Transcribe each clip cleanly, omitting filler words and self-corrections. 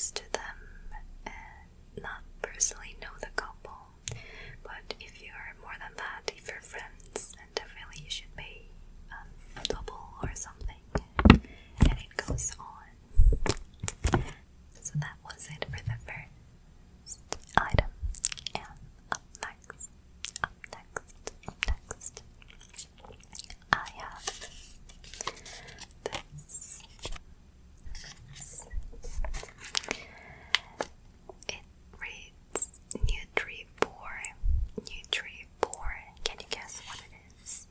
close to them and not personally know the couple. But if you're more than that, if you're friends, then definitely you should pay double or something. And it goes on. So that was it for the first item. And up next, I have this. It reads Nutrivore. Can you guess what it is?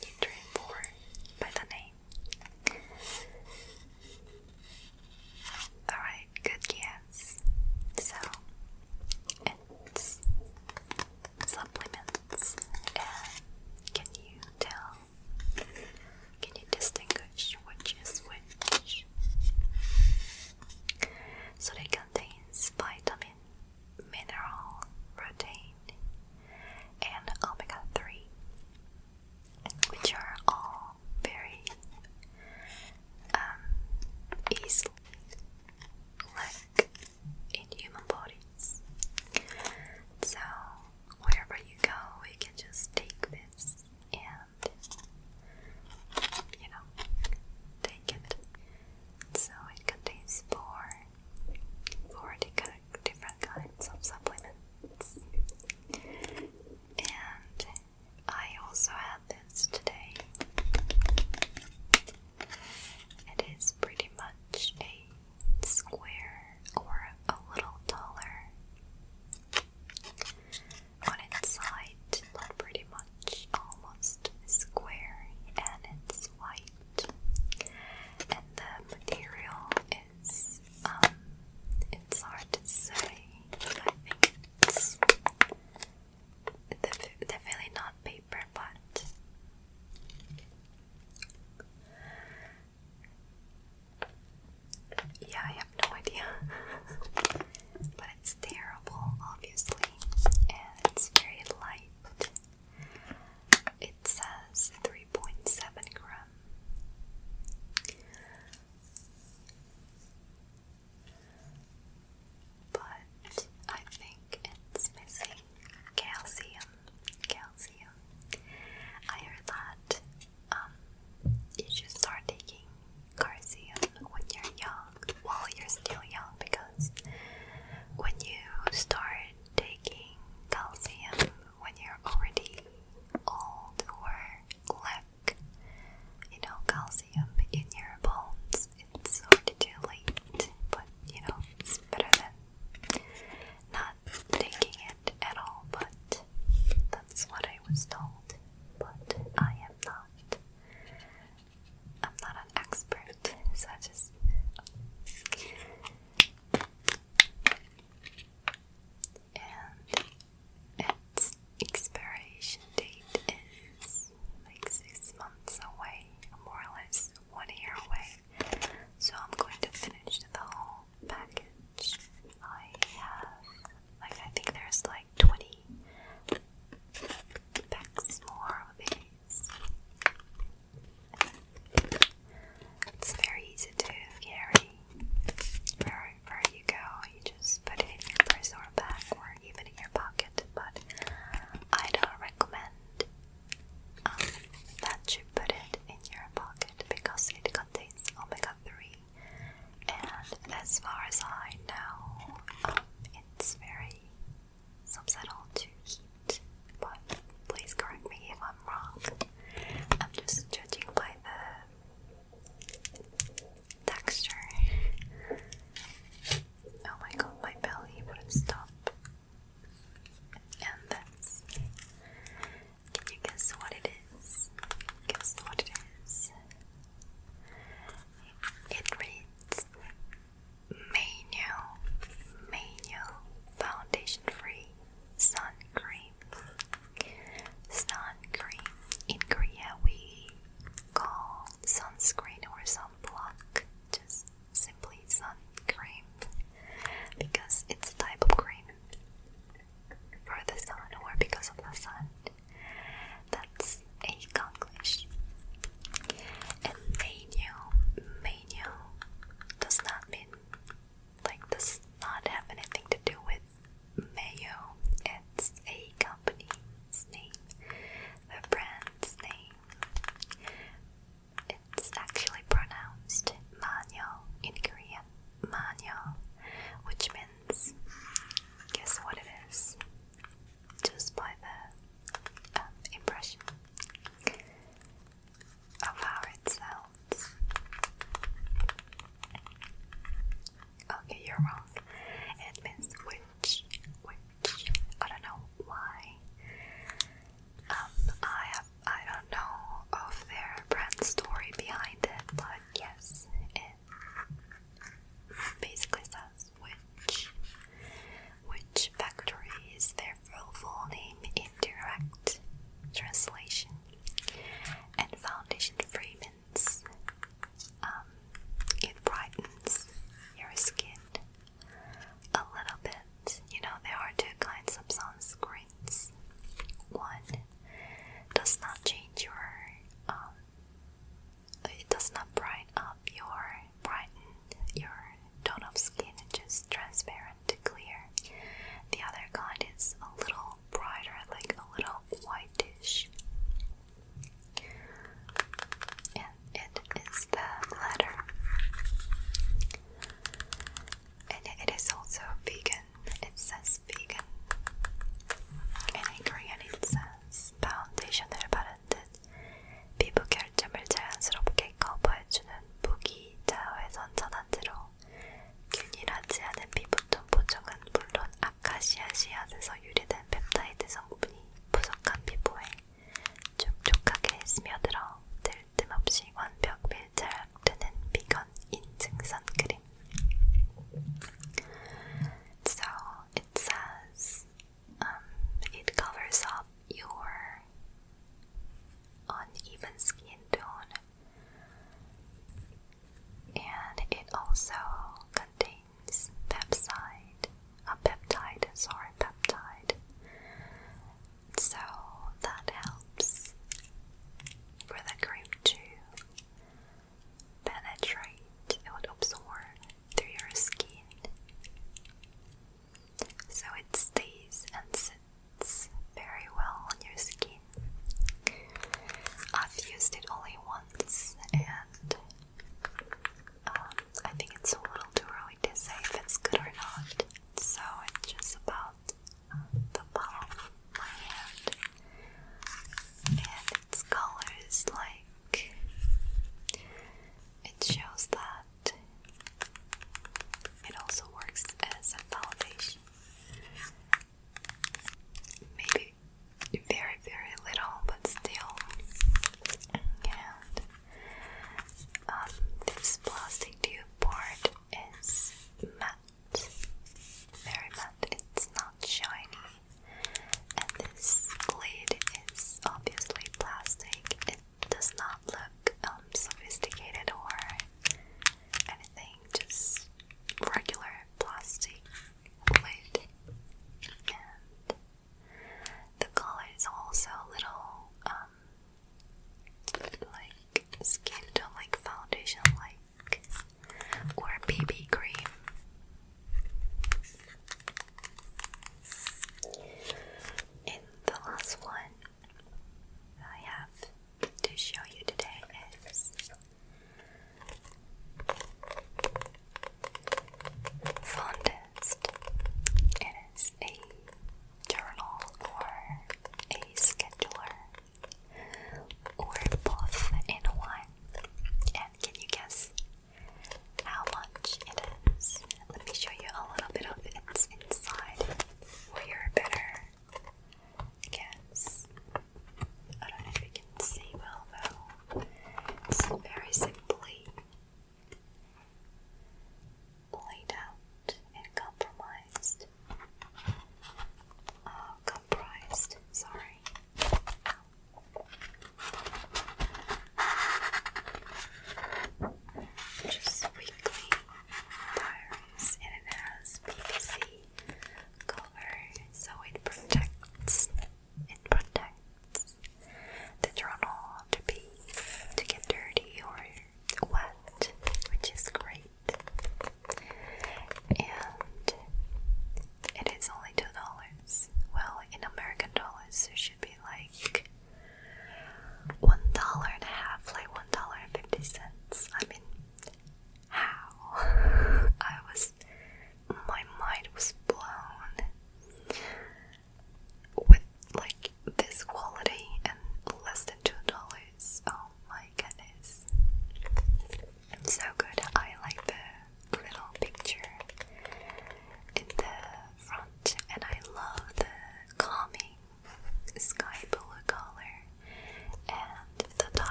Nutrivore by the name. Alright, good guess. So, it's supplements. And can you tell? Can you distinguish which is which? So it contains vitamin, mineral, protein, and omega-3, which are all very easily like in human bodies. So wherever you go, you can just take this and take it. So it contains four different kinds of supplements. And I also had this today. It is pretty much a square or a little taller on its side, but pretty much almost square, and it's white. And the material is, it's hard to say, but I think it's definitely not paper, but yeah, I have no idea. But it's terrible, obviously, and it's very light. It says 3.7 gram. But I think it's missing calcium. I heard that you should start taking calcium when you're young, while you're still young, because when you start taking calcium when you're already old or lack, calcium in your bones, it's already too late. But it's better than not taking it at all. But that's what I was told. But I'm not an expert, so I just and its expiration date is like 6 months away, more or less 1 year away. So I'm going to finish the whole package. I think there's like 20 packs more of these. It's very easy to carry wherever you go. You just put it in your purse or bag or even in your pocket. But I don't recommend that you put it in your pocket because it contains omega-3. And as far as I know, it's very susceptible to heat. But please correct me if I'm wrong. I'm just judging by the texture. Oh my god, my belly wouldn't stop. And that's. Can you guess what it is? Guess what it is? It reads Manu. you're wrong. It means witch. Witch. I don't know why. I don't know of their brand story behind it, but yes, it basically says witch. Witch Factory is their full name in direct translation. And foundation free means it brightens your skin a little bit. You know, there are two kinds of sunscreens. One does not change your it does not brighten your tone of skin, it just